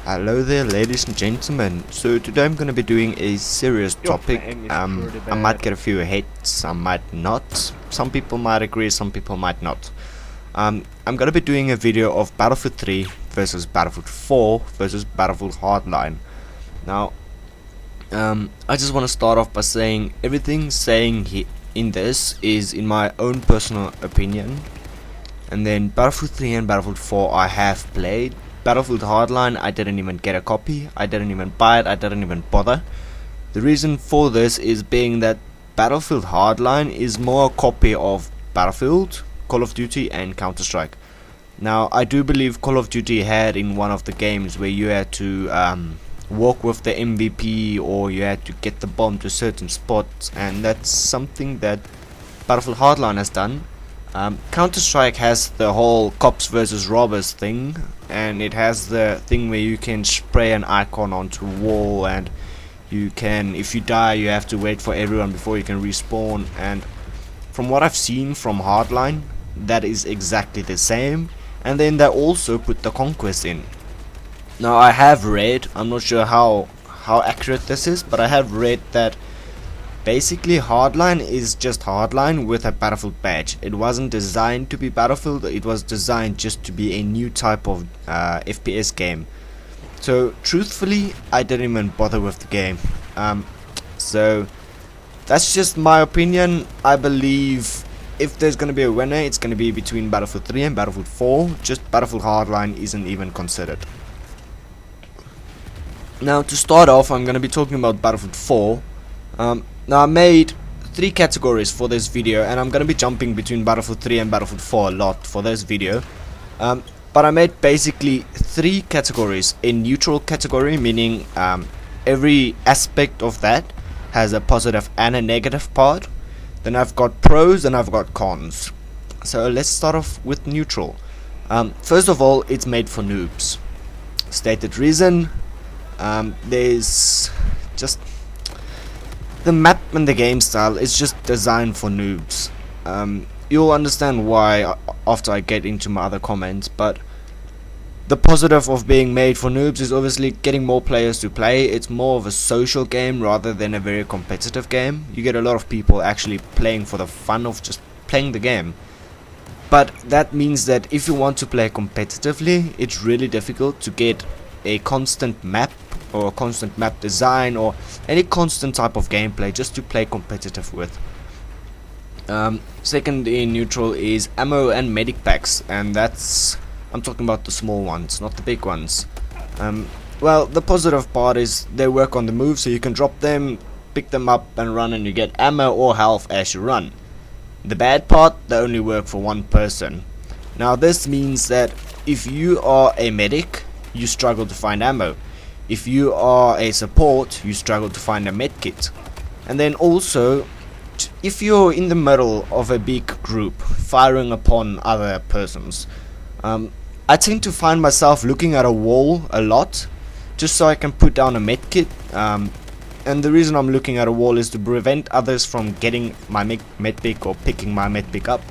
Hello there, ladies and gentlemen. So today I'm going to be doing a serious topic. I might get a few hits, I might not. Some people might agree, some people might not. I'm going to be doing a video of Battlefield 3 versus Battlefield 4 versus Battlefield Hardline. Now, I just want to start off by saying everything in this is in my own personal opinion. And then Battlefield 3 and Battlefield 4 I have played. Battlefield Hardline, I didn't even get a copy, I didn't even buy it, I didn't even bother. The reason for this is being that Battlefield Hardline is more a copy of Battlefield, Call of Duty and Counter-Strike. Now, I do believe Call of Duty had in one of the games where you had to walk with the MVP, or you had to get the bomb to certain spots, and that's something that Battlefield Hardline has done. Counter-Strike has the whole cops versus robbers thing, and it has the thing where you can spray an icon onto a wall, and you can, if you die, you have to wait for everyone before you can respawn. And from what I've seen from Hardline, that is exactly the same. And then they also put the conquest in. Now, I have read, I'm not sure how accurate this is, but I have read that basically Hardline is just Hardline with a Battlefield badge. It wasn't designed to be Battlefield, it was designed just to be a new type of FPS game. So truthfully, I didn't even bother with the game. So that's just my opinion. I believe if there's going to be a winner, it's going to be between Battlefield 3 and Battlefield 4. Just Battlefield Hardline isn't even considered. Now, to start off, I'm going to be talking about Battlefield 4. Now, I made 3 categories for this video, and I'm going to be jumping between Battlefield 3 and Battlefield 4 a lot for this video. But I made basically 3 categories. A neutral category, meaning every aspect of that has a positive and a negative part. Then I've got pros and I've got cons. So let's start off with neutral. First of all, it's made for noobs. Stated reason, there's just the map and the game style is just designed for noobs. You'll understand why after I get into my other comments, but the positive of being made for noobs is obviously getting more players to play. It's more of a social game rather than a very competitive game. You get a lot of people actually playing for the fun of just playing the game. But that means that if you want to play competitively, it's really difficult to get a constant map or a constant map design or any constant type of gameplay just to play competitive with. Second in neutral is ammo and medic packs, and that's, I'm talking about the small ones, not the big ones. Well, the positive part is they work on the move, so you can drop them, pick them up and run, and you get ammo or health as you run. The bad part, they only work for one person. Now this means that if you are a medic, you struggle to find ammo. If you are a support, you struggle to find a medkit. And then also, if you're in the middle of a big group firing upon other persons, I tend to find myself looking at a wall a lot just so I can put down a medkit. And the reason I'm looking at a wall is to prevent others from getting my medpick or picking my medpick up.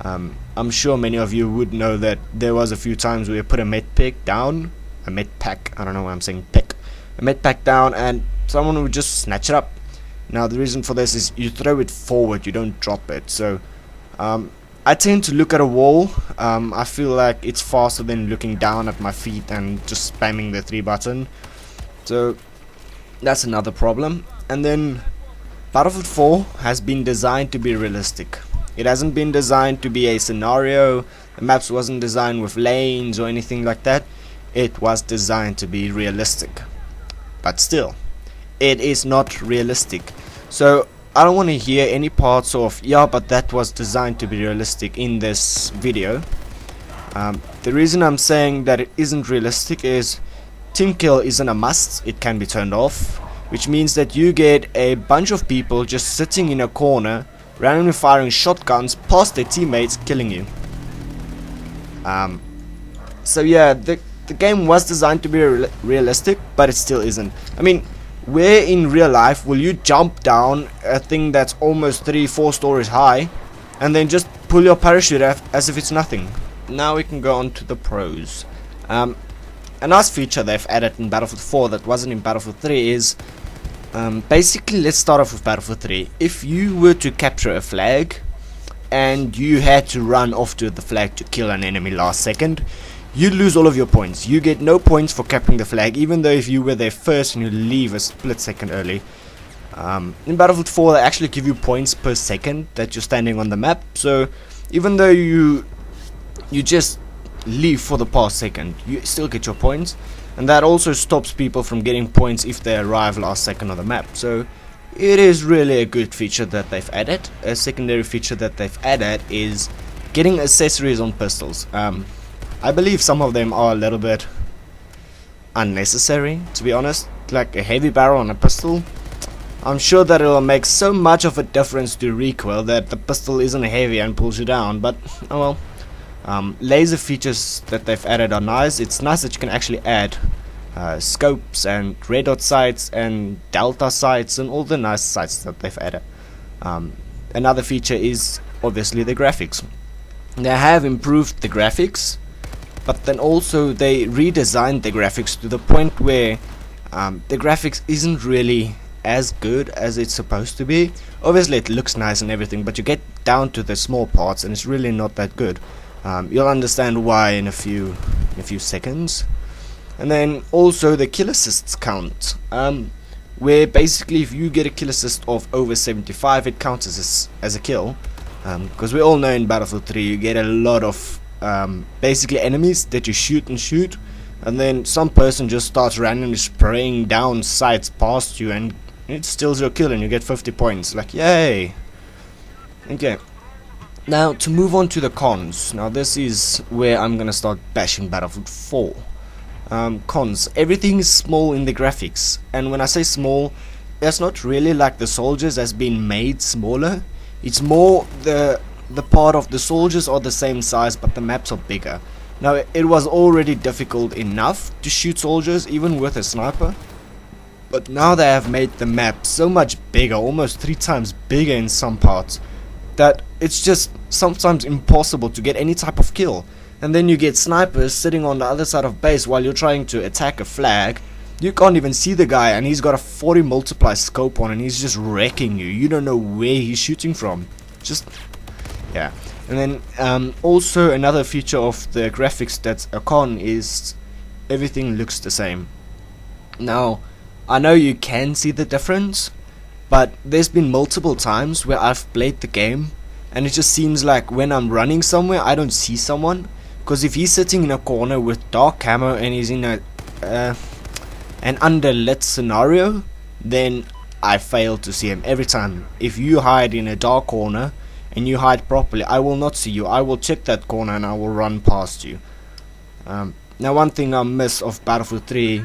I'm sure many of you would know that there was a few times where you put a medpick down, a medpack, I don't know why I'm saying pick, a medpack down, and someone would just snatch it up. Now the reason for this is you throw it forward, you don't drop it. So I tend to look at a wall. I feel like it's faster than looking down at my feet and just spamming the 3 button. So that's another problem. And then Battlefield 4 has been designed to be realistic. It hasn't been designed to be a scenario. The maps wasn't designed with lanes or anything like that. It was designed to be realistic. But still, it is not realistic. So I don't want to hear any parts of, yeah, but that was designed to be realistic in this video. The reason I'm saying that it isn't realistic is team kill isn't a must, it can be turned off, which means that you get a bunch of people just sitting in a corner randomly firing shotguns past their teammates, killing you. So yeah, the game was designed to be realistic, but it still isn't. I mean, where in real life will you jump down a thing that's almost 3-4 stories high and then just pull your parachute as if it's nothing? now we can go on to the pros. A nice feature they've added in Battlefield 4 that wasn't in Battlefield 3 is basically, let's start off with Battlefield 3. If you were to capture a flag and you had to run off to the flag to kill an enemy last second, you lose all of your points. You get no points for capturing the flag, even though if you were there first and you leave a split second early. In Battlefield 4 they actually give you points per second that you're standing on the map, so even though you just leave for the past second, you still get your points, and that also stops people from getting points if they arrive last second on the map. So it is really a good feature that they've added. A secondary feature that they've added is getting accessories on pistols. I believe some of them are a little bit unnecessary, to be honest, like a heavy barrel on a pistol. I'm sure that it will make so much of a difference to recoil that the pistol isn't heavy and pulls you down, but oh well. Laser features that they've added are nice. It's nice that you can actually add scopes and red dot sights and delta sights and all the nice sights that they've added. Another feature is obviously the graphics. They have improved the graphics, but then also they redesigned the graphics to the point where the graphics isn't really as good as it's supposed to be. Obviously it looks nice and everything, but you get down to the small parts and it's really not that good. You'll understand why in a few seconds. And then also the kill assists count, where basically if you get a kill assist of over 75, it counts as a kill, because we all know in Battlefield 3 you get a lot of basically enemies that you shoot, and then some person just starts randomly spraying down sights past you and it steals your kill and you get 50 points. Like, yay. Okay. Now to move on to the cons. Now this is where I'm gonna start bashing Battlefield 4. Cons. Everything is small in the graphics, and when I say small, it's not really like the soldiers has been made smaller. It's more the part of the soldiers are the same size, but the maps are bigger. Now it was already difficult enough to shoot soldiers even with a sniper, but now they have made the map so much bigger, almost 3 times bigger in some parts, that it's just sometimes impossible to get any type of kill. And then you get snipers sitting on the other side of base while you're trying to attack a flag. You can't even see the guy and he's got a 40 multiply scope on and he's just wrecking you. You don't know where he's shooting from. Just, yeah. And then also another feature of the graphics that's a con is everything looks the same. Now, I know you can see the difference, but there's been multiple times where I've played the game and it just seems like when I'm running somewhere I don't see someone, because if he's sitting in a corner with dark camo and he's in an underlit scenario, then I fail to see him every time. If you hide in a dark corner and you hide properly, I will not see you. I will check that corner and I will run past you. Now one thing I miss of Battlefield 3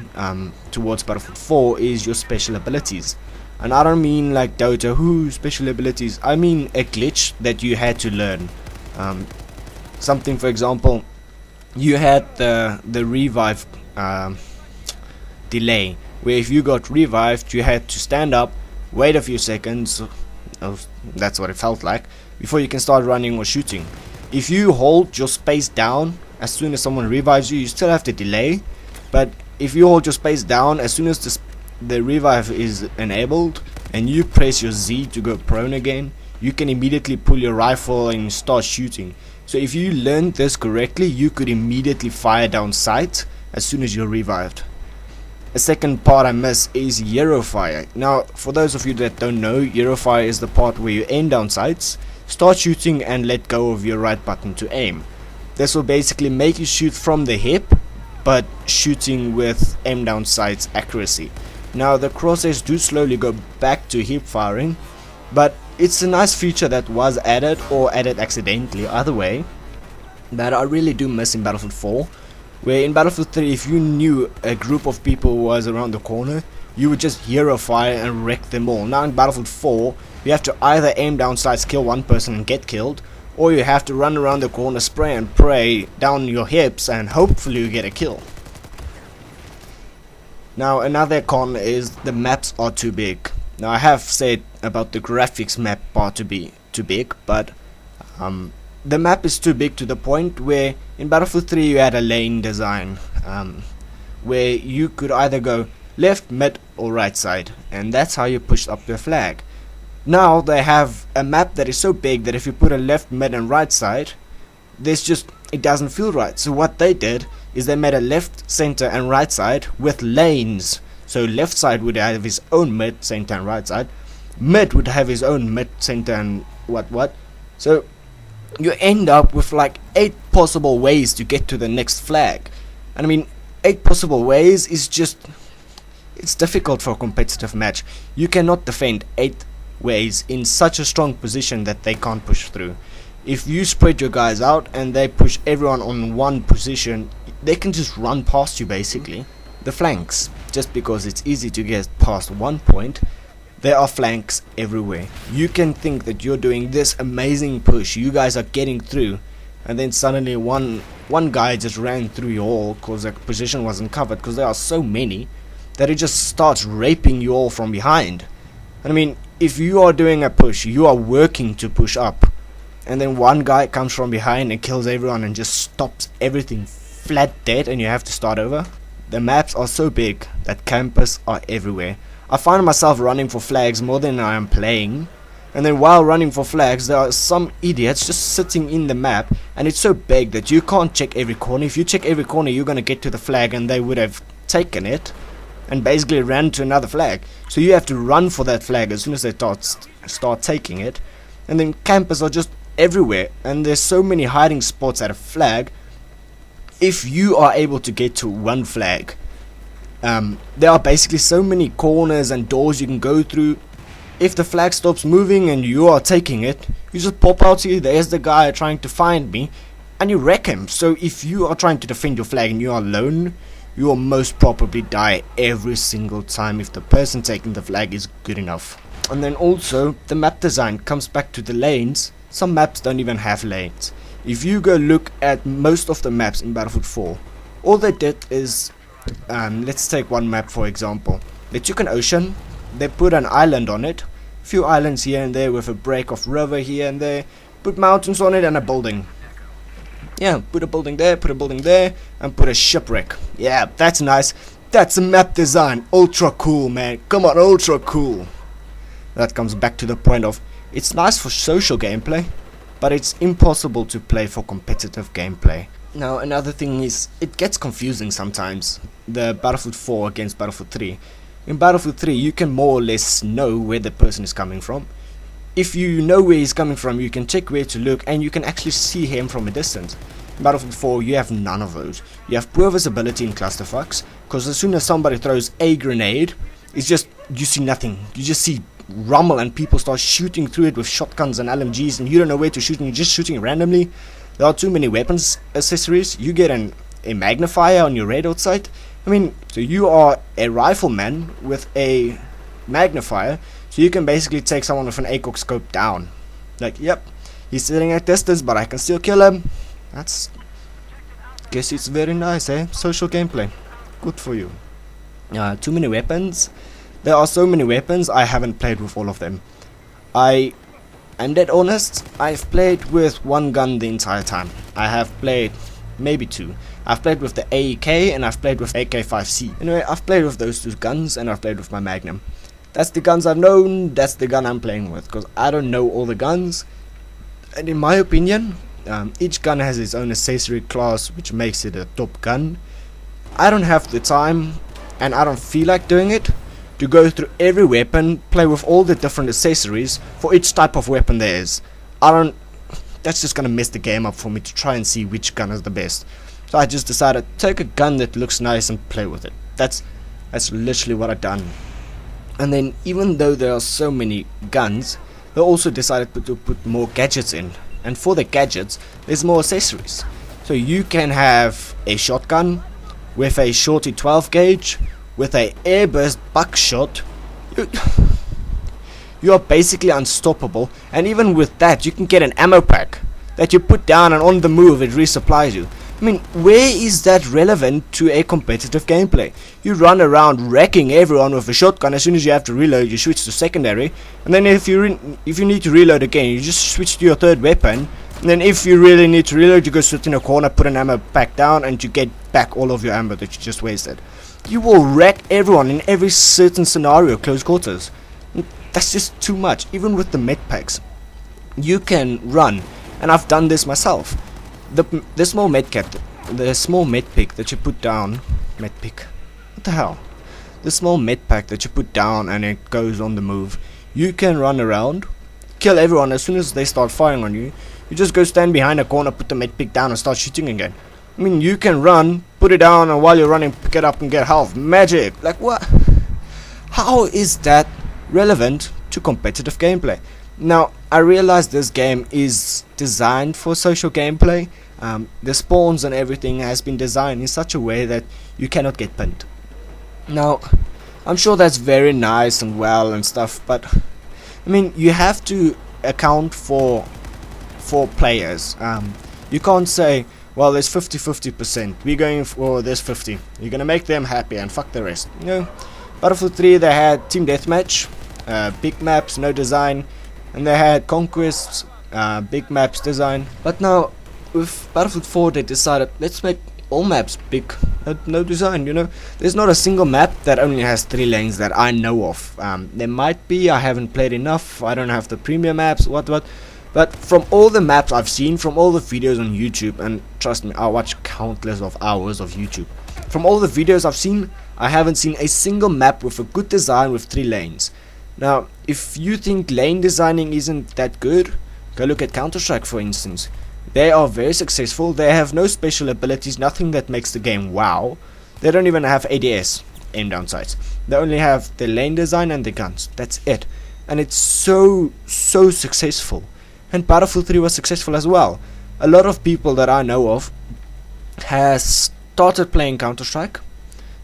towards Battlefield 4 is your special abilities. And I don't mean like Dota, who special abilities. I mean a glitch that you had to learn. Something, for example, you had the revive delay, where if you got revived you had to stand up, wait a few seconds, that's what it felt like, before you can start running or shooting. If you hold your space down as soon as someone revives you, you still have to delay, but if you hold your space down as soon as the revive is enabled and you press your Z to go prone again, you can immediately pull your rifle and start shooting. So if you learned this correctly, you could immediately fire down sight as soon as you're revived. A second part I miss is Euro fire. Now for those of you that don't know, Euro fire is the part where you aim down sights, start shooting and let go of your right button to aim. This will basically make you shoot from the hip, but shooting with aim down sights accuracy. Now the crosshairs do slowly go back to hip firing, but it's a nice feature that was added, or added accidentally, either way, that I really do miss in Battlefield 4. Where in Battlefield 3, if you knew a group of people was around the corner, you would just hero fire and wreck them all. Now in Battlefield 4, you have to either aim down sights, kill one person and get killed, or you have to run around the corner, spray and pray down your hips and hopefully you get a kill. Now another con is the maps are too big. Now I have said about the graphics map part to be too big, but the map is too big to the point where in Battlefield 3 you had a lane design, where you could either go left, mid or right side, and that's how you pushed up your flag. Now they have a map that is so big that if you put a left, mid and right side, it doesn't feel right. So what they did is they made a left, center and right side with lanes. So left side would have his own mid, center and right side. Mid would have his own mid, center and what. So you end up with like 8 possible ways to get to the next flag. And I mean, 8 possible ways is just, it's difficult for a competitive match. You cannot defend 8 ways in such a strong position that they can't push through. If you spread your guys out and they push everyone on one position, they can just run past you basically. The flanks, just because it's easy to get past one point, there are flanks everywhere. You can think that you're doing this amazing push, you guys are getting through, and then suddenly one guy just ran through your all because the position wasn't covered, because there are so many that it just starts raping you all from behind. And I mean, if you are doing a push, you are working to push up, and then one guy comes from behind and kills everyone and just stops everything flat dead and you have to start over. The maps are so big that campers are everywhere. I find myself running for flags more than I am playing, and then while running for flags there are some idiots just sitting in the map, and it's so big that you can't check every corner. If you check every corner you're gonna get to the flag and they would have taken it and basically ran to another flag. So you have to run for that flag as soon as they start taking it. And then campers are just everywhere, and there's so many hiding spots at a flag. If you are able to get to one flag, there are basically so many corners and doors you can go through. If the flag stops moving and you are taking it, you just pop out here, there's the guy trying to find me, and you wreck him. So if you are trying to defend your flag and you are alone, you will most probably die every single time if the person taking the flag is good enough. And then also, the map design comes back to the lanes. Some maps don't even have lanes. If you go look at most of the maps in Battlefield 4, all they did is, let's take one map for example. They took an ocean, they put an island on it, a few islands here and there with a break of river here and there, put mountains on it and a building. Yeah, put a building there, and put a shipwreck. Yeah, that's nice. That's a map design. Ultra cool, man. Come on, ultra cool. That comes back to the point of, it's nice for social gameplay, but it's impossible to play for competitive gameplay. Now, another thing is, it gets confusing sometimes, the Battlefield 4 against Battlefield 3. In Battlefield 3, you can more or less know where the person is coming from. If you know where he's coming from, you can check where to look, and you can actually see him from a distance. In Battlefield 4, you have none of those. You have poor visibility in clusterfucks, because as soon as somebody throws a grenade, it's just, you see nothing. You just see rumble and people start shooting through it with shotguns and LMGs, and you don't know where to shoot, and you're just shooting randomly. There are too many weapons accessories. You get a magnifier on your radar sight. I mean, so you are a rifleman with a magnifier, so you can basically take someone with an ACOG scope down. Like, yep, he's sitting at distance, but I can still kill him. Guess it's very nice, eh? Social gameplay. Good for you. Too many weapons. There are so many weapons, I haven't played with all of them. I'm dead honest, I've played with one gun the entire time. I have played maybe 2. I've played with the AEK and I've played with AK-5C. Anyway, I've played with those 2 guns and I've played with my Magnum. That's the guns I've known, that's the gun I'm playing with, because I don't know all the guns. And in my opinion, each gun has its own accessory class, which makes it a top gun. I don't have the time, and I don't feel like doing it, to go through every weapon, play with all the different accessories for each type of weapon there is. That's just gonna mess the game up for me to try and see which gun is the best. So I just decided to take a gun that looks nice and play with it. That's literally what I've done. And then, even though there are so many guns, they also decided to put more gadgets in. And for the gadgets, there's more accessories. So you can have a shotgun with a shorty 12 gauge, with a airburst buckshot. You are basically unstoppable, and even with that you can get an ammo pack that you put down, and on the move it resupplies you. I mean, where is that relevant to a competitive gameplay? You run around wrecking everyone with a shotgun. As soon as you have to reload, you switch to secondary, and then if you need to reload again, you just switch to your third weapon, And then if you really need to reload, you go sit in a corner, put an ammo pack down, and you get back all of your ammo that you just wasted. You will wreck everyone in every certain scenario, close quarters. That's just too much. Even with the med packs, you can run, and I've done this myself. The small med kit, the small med pick that you put down, med pick, what the hell? The small med pack that you put down and it goes on the move. You can run around, kill everyone as soon as they start firing on you. You just go stand behind a corner, put the med pick down, and start shooting again. I mean, you can run, put it down, and while you're running, pick it up and get health. Magic! Like, what? How is that relevant to competitive gameplay? Now, I realize this game is designed for social gameplay. The spawns and everything has been designed in such a way that you cannot get pinned. Now, I'm sure that's very nice and well and stuff, but I mean, you have to account for players. You can't say, well, there's 50-50%. We're going for this 50. You're gonna make them happy and fuck the rest. You know, Battlefield 3 they had team deathmatch, big maps, no design, and they had conquests, big maps design. But now with Battlefield 4 they decided, let's make all maps big, no design. You know, there's not a single map that only has 3 lanes that I know of. There might be, I haven't played enough, I don't have the premium maps, what. But from all the maps I've seen, from all the videos on YouTube, and trust me, I watch countless of hours of YouTube. From all the videos I've seen, I haven't seen a single map with a good design with 3 lanes. Now, if you think lane designing isn't that good, go look at Counter-Strike for instance. They are very successful, they have no special abilities, nothing that makes the game wow. They don't even have ADS, aim down sights. They only have the lane design and the guns, that's it. And it's so successful. And Battlefield 3 was successful as well. A lot of people that I know of has started playing Counter-Strike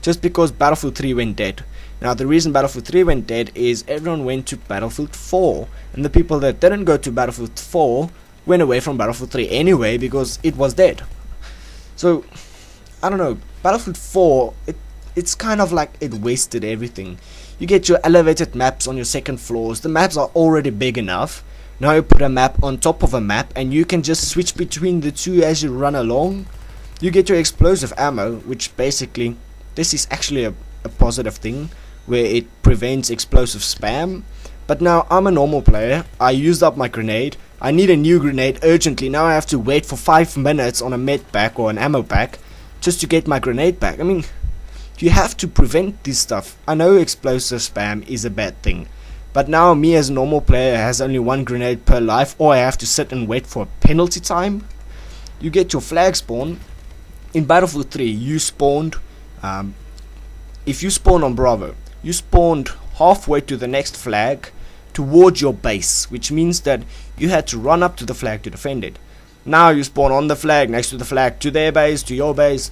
just because Battlefield 3 went dead. Now the reason Battlefield 3 went dead is everyone went to Battlefield 4, and the people that didn't go to Battlefield 4 went away from Battlefield 3 anyway because it was dead. So I don't know, Battlefield 4 it's kind of like it wasted everything. You get your elevated maps on your second floors, the maps are already big enough. Now you put a map on top of a map and you can just switch between the two as you run along. You get your explosive ammo, which basically, this is actually a positive thing, where it prevents explosive spam. But now I'm a normal player, I used up my grenade, I need a new grenade urgently, now I have to wait for 5 minutes on a med pack or an ammo pack just to get my grenade back. I mean, you have to prevent this stuff. I know explosive spam is a bad thing, but now me as a normal player has only 1 grenade per life, or I have to sit and wait for a penalty time. You get your flag spawn. In Battlefield 3 you spawned, if you spawn on Bravo, you spawned halfway to the next flag towards your base, which means that you had to run up to the flag to defend it. Now you spawn on the flag, next to the flag, to their base, to your base.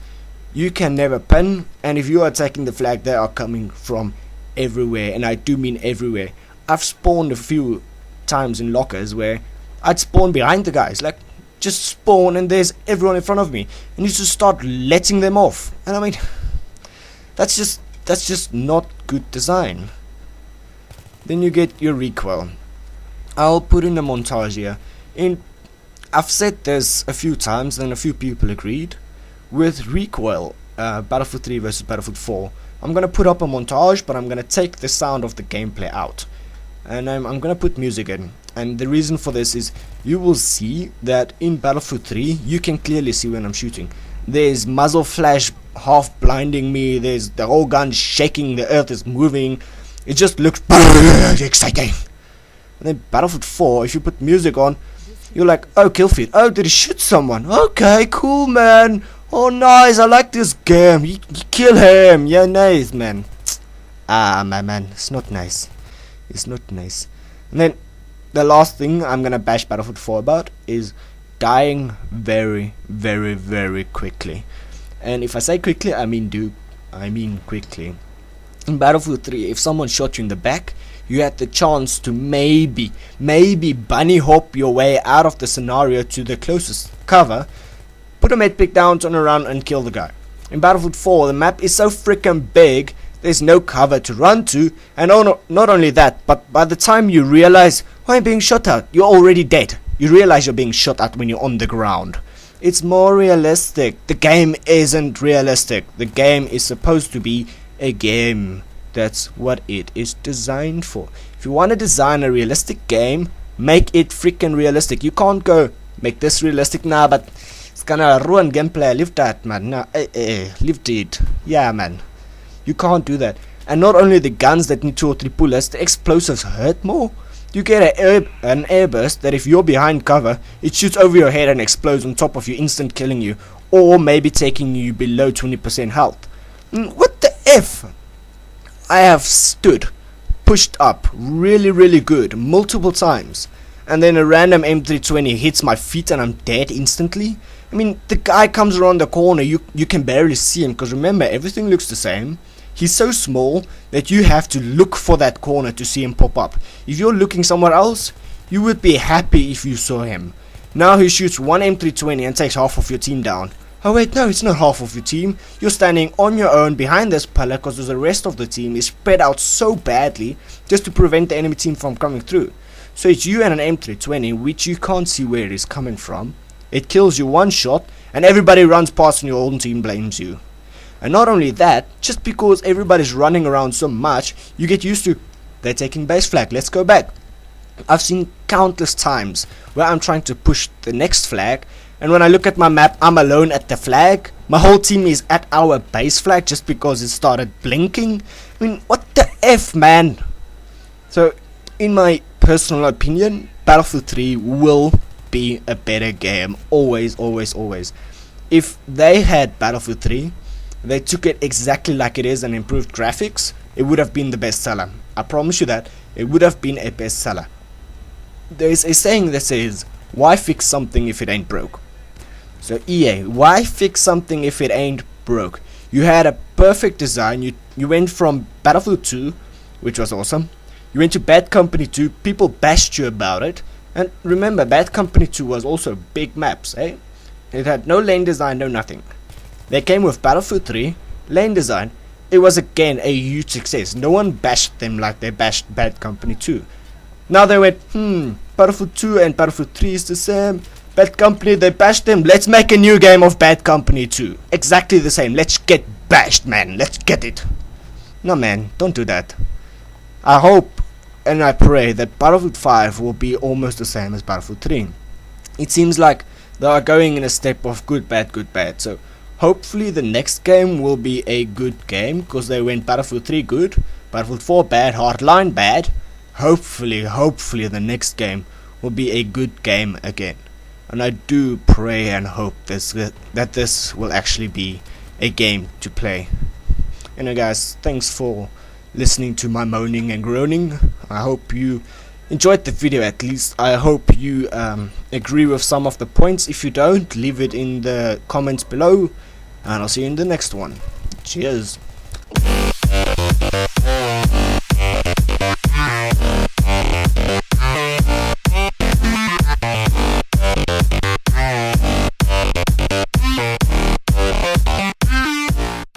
You can never pin, and if you are attacking the flag, they are coming from everywhere, and I do mean everywhere. I've spawned a few times in lockers where I'd spawn behind the guys, like just spawn and there's everyone in front of me, and you just start letting them off. And I mean, that's just not good design. Then you get your recoil. I'll put in a montage here. I've said this a few times and a few people agreed. With recoil, Battlefield 3 versus Battlefield 4, I'm gonna put up a montage, but I'm gonna take the sound of the gameplay out, and I'm gonna put music in. And the reason for this is you will see that in Battlefield 3 you can clearly see when I'm shooting. There's muzzle flash half blinding me, there's the whole gun shaking, the earth is moving, it just looks exciting. And then Battlefield 4, if you put music on, you're like, oh, kill feed, oh, did he shoot someone? Okay, cool, man. Oh, nice, I like this game. You kill him. Yeah, nice, man. Ah, my man, it's not nice. It's not nice. And then the last thing I'm gonna bash Battlefield 4 about is dying very quickly. And if I say quickly, I mean quickly. In Battlefield 3, if someone shot you in the back, you had the chance to maybe bunny hop your way out of the scenario to the closest cover, put a medpick down, turn around and kill the guy. In Battlefield 4, the map is so freaking big, there's no cover to run to, and not only that, but by the time you realize, oh, I'm being shot at, you're already dead. you realize you're being shot at when you're on the ground. It's more realistic. The game isn't realistic. The game is supposed to be a game. That's what it is designed for. If you want to design a realistic game, make it freaking realistic. You can't go make this realistic now, but it's gonna ruin gameplay. Leave that, man. No, leave it. Yeah, man. You can't do that. And not only the guns that need 2 or 3 bullets, the explosives hurt more. You get an airburst that if you're behind cover, it shoots over your head and explodes on top of you, instant killing you, or maybe taking you below 20% health. What the F? I have stood, pushed up, really good, multiple times, and then a random M320 hits my feet and I'm dead instantly. I mean, the guy comes around the corner, you can barely see him, because remember, everything looks the same. He's so small that you have to look for that corner to see him pop up. If you're looking somewhere else, you would be happy if you saw him. Now he shoots one M320 and takes half of your team down. Oh wait, no, it's not half of your team. You're standing on your own behind this pillar because the rest of the team is spread out so badly just to prevent the enemy team from coming through. So it's you and an M320, which you can't see where it is coming from. It kills you one shot and everybody runs past and your own team blames you. And not only that, just because everybody's running around so much, you get used to, they're taking base flag, let's go back. I've seen countless times where I'm trying to push the next flag, and when I look at my map, I'm alone at the flag. My whole team is at our base flag just because it started blinking. I mean, what the F, man? So, in my personal opinion, Battlefield 3 will be a better game. Always. If they had Battlefield 3, they took it exactly like it is and improved graphics, it would have been the best seller. I promise you that. It would have been a best seller. There is a saying that says, why fix something if it ain't broke? So EA, why fix something if it ain't broke? You had a perfect design. You went from Battlefield 2, which was awesome. You went to Bad Company 2, people bashed you about it. And remember, Bad Company 2 was also big maps, eh? It had no lane design, no nothing. They came with Battlefield 3, lane design. It was again a huge success. No one bashed them like they bashed Bad Company 2. Now they went, Battlefield 2 and Battlefield 3 is the same. Bad Company, they bashed them. Let's make a new game of Bad Company 2. Exactly the same. Let's get bashed, man. Let's get it. No, man, don't do that. I hope and I pray that Battlefield 5 will be almost the same as Battlefield 3. It seems like they are going in a step of good, bad. So hopefully the next game will be a good game, because they went Battlefield 3 good, Battlefield 4 bad, Hardline bad. Hopefully the next game will be a good game again. And I do pray and hope that this will actually be a game to play. Anyway guys, thanks for listening to my moaning and groaning. I hope you enjoyed the video at least. I hope you agree with some of the points. If you don't, leave it in the comments below. And I'll see you in the next one. Cheers.